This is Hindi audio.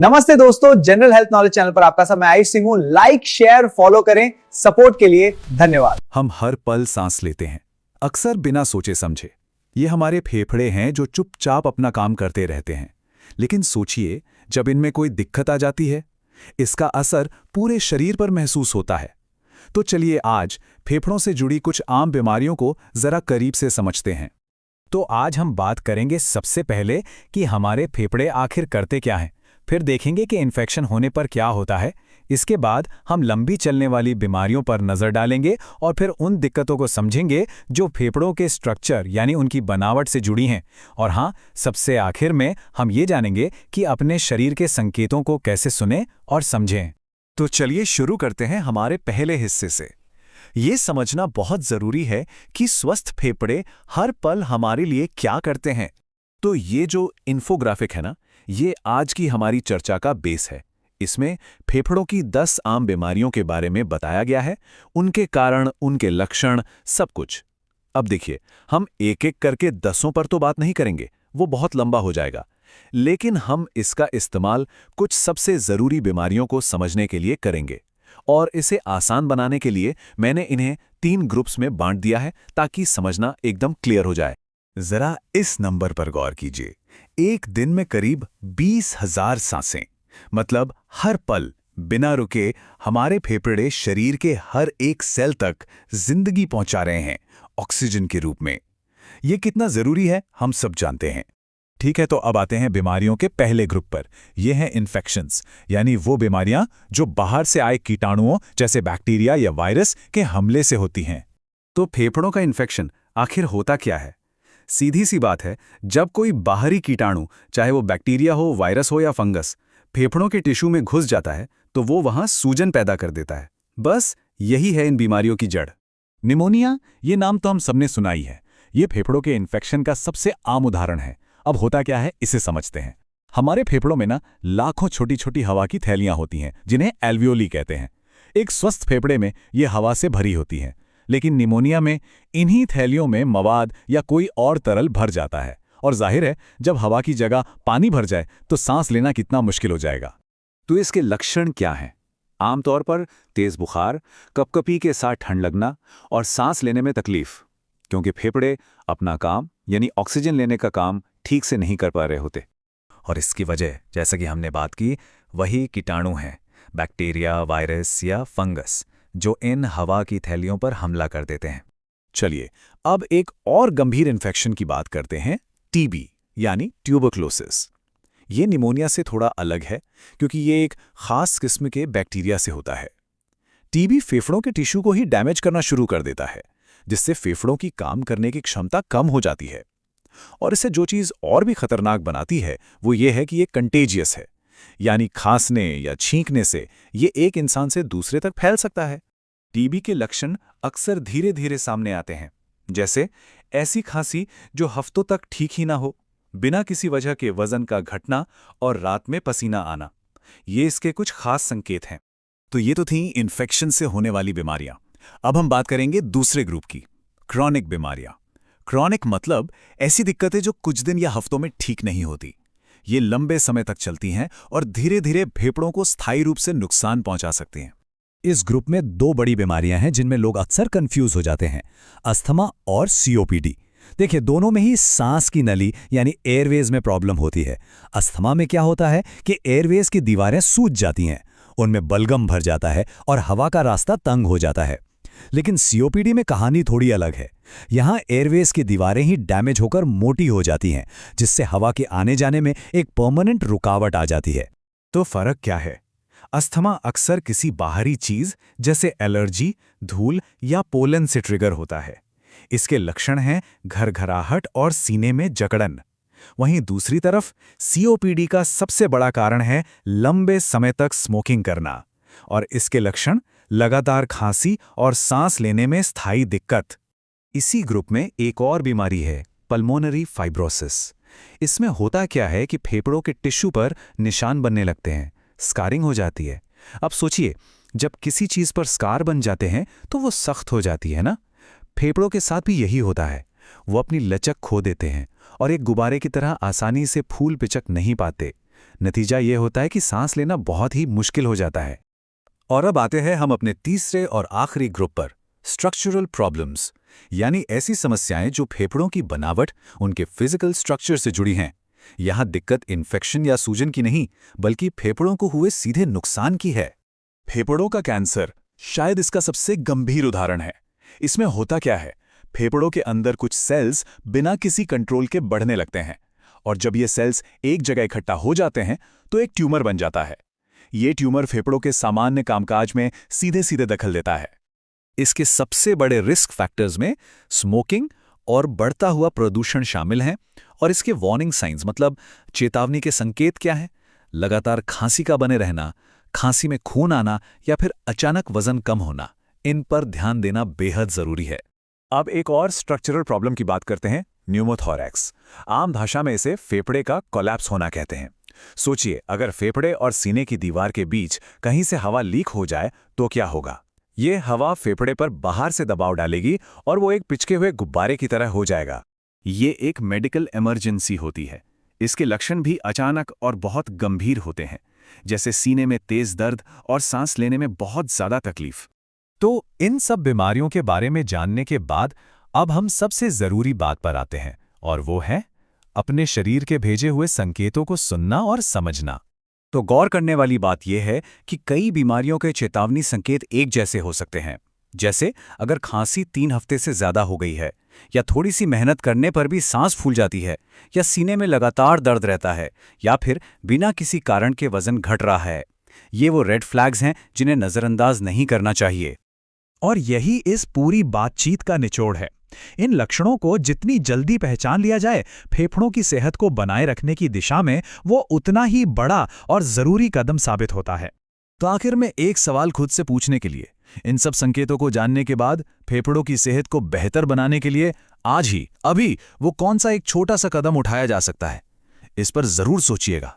नमस्ते दोस्तों, जनरल हेल्थ नॉलेज चैनल पर आपका सब मैं आयुष सिंह हूं। लाइक शेयर फॉलो करें, सपोर्ट के लिए धन्यवाद। हम हर पल सांस लेते हैं, अक्सर बिना सोचे समझे। ये हमारे फेफड़े हैं जो चुपचाप अपना काम करते रहते हैं। लेकिन सोचिए, जब इनमें कोई दिक्कत आ जाती है, इसका असर पूरे शरीर पर महसूस होता है। तो चलिए आज फेफड़ों से जुड़ी कुछ आम बीमारियों को जरा करीब से समझते हैं। तो आज हम बात करेंगे सबसे पहले कि हमारे फेफड़े आखिर करते क्या हैं, फिर देखेंगे कि इन्फेक्शन होने पर क्या होता है। इसके बाद हम लंबी चलने वाली बीमारियों पर नज़र डालेंगे और फिर उन दिक्कतों को समझेंगे जो फेफड़ों के स्ट्रक्चर यानी उनकी बनावट से जुड़ी हैं। और हाँ, सबसे आखिर में हम ये जानेंगे कि अपने शरीर के संकेतों को कैसे सुनें और समझें। तो चलिए शुरू करते हैं हमारे पहले हिस्से से। ये समझना बहुत ज़रूरी है कि स्वस्थ फेफड़े हर पल हमारे लिए क्या करते हैं। तो ये जो इन्फोग्राफिक है ना, ये आज की हमारी चर्चा का बेस है। इसमें फेफड़ों की 10 आम बीमारियों के बारे में बताया गया है, उनके कारण, उनके लक्षण, सब कुछ। अब देखिए, हम एक एक करके 10 पर तो बात नहीं करेंगे, वो बहुत लंबा हो जाएगा। लेकिन हम इसका इस्तेमाल कुछ सबसे ज़रूरी बीमारियों को समझने के लिए करेंगे। और इसे आसान बनाने के लिए मैंने इन्हें 3 ग्रुप्स में बांट दिया है ताकि समझना एकदम क्लियर हो जाए। जरा इस नंबर पर गौर कीजिए। एक दिन में करीब 20,000 सांसें, मतलब हर पल बिना रुके हमारे फेफड़े शरीर के हर एक सेल तक जिंदगी पहुंचा रहे हैं, ऑक्सीजन के रूप में। ये कितना जरूरी है हम सब जानते हैं। ठीक है, तो अब आते हैं बीमारियों के पहले ग्रुप पर। ये हैं इन्फेक्शंस, यानी वो बीमारियां जो बाहर से आए कीटाणुओं जैसे बैक्टीरिया या वायरस के हमले से होती हैं। तो फेफड़ों का इन्फेक्शन आखिर होता क्या है? सीधी सी बात है, जब कोई बाहरी कीटाणु, चाहे वो बैक्टीरिया हो, वायरस हो या फंगस, फेफड़ों के टिश्यू में घुस जाता है तो वो वहां सूजन पैदा कर देता है। बस यही है इन बीमारियों की जड़। निमोनिया, ये नाम तो हम सबने सुना ही है। ये फेफड़ों के इन्फेक्शन का सबसे आम उदाहरण है। अब होता क्या है, इसे समझते हैं। हमारे फेफड़ों में ना लाखों छोटी छोटी हवा की थैलियां होती हैं, जिन्हें एल्वियोली कहते हैं। एक स्वस्थ फेफड़े में ये हवा से भरी होती हैं। लेकिन निमोनिया में इन्हीं थैलियों में मवाद या कोई और तरल भर जाता है, और जाहिर है, जब हवा की जगह पानी भर जाए तो सांस लेना कितना मुश्किल हो जाएगा। तो इसके लक्षण क्या हैं? आमतौर पर तेज बुखार, कपकपी के साथ ठंड लगना और सांस लेने में तकलीफ, क्योंकि फेफड़े अपना काम यानी ऑक्सीजन लेने का काम ठीक से नहीं कर पा रहे होते। और इसकी वजह, जैसा कि हमने बात की, वही कीटाणु हैं, बैक्टीरिया, वायरस या फंगस, जो इन हवा की थैलियों पर हमला कर देते हैं। चलिए अब एक और गंभीर इन्फेक्शन की बात करते हैं, टीबी यानी ट्यूबरक्लोसिस। ये निमोनिया से थोड़ा अलग है, क्योंकि ये एक खास किस्म के बैक्टीरिया से होता है। टीबी फेफड़ों के टिश्यू को ही डैमेज करना शुरू कर देता है, जिससे फेफड़ों की काम करने की क्षमता कम हो जाती है। और इसे जो चीज़ और भी खतरनाक बनाती है वो ये है कि ये कंटेजियस है, यानी खांसने या छींकने से ये एक इंसान से दूसरे तक फैल सकता है। टीबी के लक्षण अक्सर धीरे धीरे सामने आते हैं, जैसे ऐसी खांसी जो हफ्तों तक ठीक ही ना हो, बिना किसी वजह के वजन का घटना और रात में पसीना आना। ये इसके कुछ खास संकेत हैं। तो ये तो थी इन्फेक्शन से होने वाली बीमारियां। अब हम बात करेंगे दूसरे ग्रुप की, क्रॉनिक बीमारियां। क्रॉनिक मतलब ऐसी दिक्कतें जो कुछ दिन या हफ्तों में ठीक नहीं होती। ये लंबे समय तक चलती हैं और धीरे धीरे फेफड़ों को स्थायी रूप से नुकसान पहुंचा सकती हैं। इस ग्रुप में 2 बड़ी बीमारियां हैं जिनमें लोग अक्सर कंफ्यूज हो जाते हैं, अस्थमा और सीओपीडी। देखिए, दोनों में ही सांस की नली यानी एयरवेज में प्रॉब्लम होती है। अस्थमा में क्या होता है कि एयरवेज की दीवारें सूज जाती हैं, उनमें बलगम भर जाता है और हवा का रास्ता तंग हो जाता है। लेकिन सीओपीडी में कहानी थोड़ी अलग है। यहाँ एयरवेज की दीवारें ही डैमेज होकर मोटी हो जाती हैं, जिससे हवा के आने जाने में एक परमानेंट रुकावट आ जाती है। तो फर्क क्या है? अस्थमा अक्सर किसी बाहरी चीज जैसे एलर्जी, धूल या पोलन से ट्रिगर होता है। इसके लक्षण हैं घरघराहट और सीने में जकड़न। वहीं दूसरी तरफ सीओपीडी का सबसे बड़ा कारण है लंबे समय तक स्मोकिंग करना, और इसके लक्षण लगातार खांसी और सांस लेने में स्थायी दिक्कत। इसी ग्रुप में एक और बीमारी है, पल्मोनरी फाइब्रोसिस। इसमें होता क्या है कि फेफड़ों के टिश्यू पर निशान बनने लगते हैं, स्कारिंग हो जाती है। अब सोचिए, जब किसी चीज पर स्कार बन जाते हैं तो वो सख्त हो जाती है ना। फेफड़ों के साथ भी यही होता है। वो अपनी लचक खो देते हैं और एक गुब्बारे की तरह आसानी से फूल पिचक नहीं पाते। नतीजा ये होता है कि सांस लेना बहुत ही मुश्किल हो जाता है। और अब आते हैं हम अपने तीसरे और आखिरी ग्रुप पर, स्ट्रक्चरल प्रॉब्लम्स, यानी ऐसी समस्याएं जो फेफड़ों की बनावट, उनके फिजिकल स्ट्रक्चर से जुड़ी हैं। यहाँ दिक्कत इन्फेक्शन या सूजन की नहीं, बल्कि फेफड़ों को हुए सीधे नुकसान की है। फेफड़ों का कैंसर शायद इसका सबसे गंभीर उदाहरण है। इसमें होता क्या है, फेफड़ों के अंदर कुछ सेल्स बिना किसी कंट्रोल के बढ़ने लगते हैं, और जब ये सेल्स एक जगह इकट्ठा हो जाते हैं तो एक ट्यूमर बन जाता है। ये ट्यूमर फेफड़ों के सामान्य कामकाज में सीधे सीधे दखल देता है। इसके सबसे बड़े रिस्क फैक्टर्स में स्मोकिंग और बढ़ता हुआ प्रदूषण शामिल हैं। और इसके वार्निंग साइंस, मतलब चेतावनी के संकेत क्या हैं? लगातार खांसी का बने रहना, खांसी में खून आना या फिर अचानक वजन कम होना, इन पर ध्यान देना बेहद जरूरी है। अब एक और स्ट्रक्चरल प्रॉब्लम की बात करते हैं, न्यूमोथोरैक्स। आम भाषा में इसे फेफड़े का कोलैप्स होना कहते हैं। सोचिए, अगर फेफड़े और सीने की दीवार के बीच कहीं से हवा लीक हो जाए तो क्या होगा? ये हवा फेफड़े पर बाहर से दबाव डालेगी और वो एक पिचके हुए गुब्बारे की तरह हो जाएगा। ये एक मेडिकल इमरजेंसी होती है। इसके लक्षण भी अचानक और बहुत गंभीर होते हैं, जैसे सीने में तेज दर्द और सांस लेने में बहुत ज्यादा तकलीफ। तो इन सब बीमारियों के बारे में जानने के बाद अब हम सबसे जरूरी बात पर आते हैं, और वो है अपने शरीर के भेजे हुए संकेतों को सुनना और समझना। तो गौर करने वाली बात यह है कि कई बीमारियों के चेतावनी संकेत एक जैसे हो सकते हैं। जैसे अगर खांसी 3 हफ्ते से ज्यादा हो गई है, या थोड़ी सी मेहनत करने पर भी सांस फूल जाती है, या सीने में लगातार दर्द रहता है, या फिर बिना किसी कारण के वजन घट रहा है। ये वो रेड फ्लैग्स हैं जिन्हें नजरअंदाज नहीं करना चाहिए। और यही इस पूरी बातचीत का निचोड़ है। इन लक्षणों को जितनी जल्दी पहचान लिया जाए, फेफड़ों की सेहत को बनाए रखने की दिशा में वो उतना ही बड़ा और जरूरी कदम साबित होता है। तो आखिर में एक सवाल खुद से पूछने के लिए, इन सब संकेतों को जानने के बाद फेफड़ों की सेहत को बेहतर बनाने के लिए आज ही, अभी वो कौन सा एक छोटा सा कदम उठाया जा सकता है? इस पर जरूर सोचिएगा।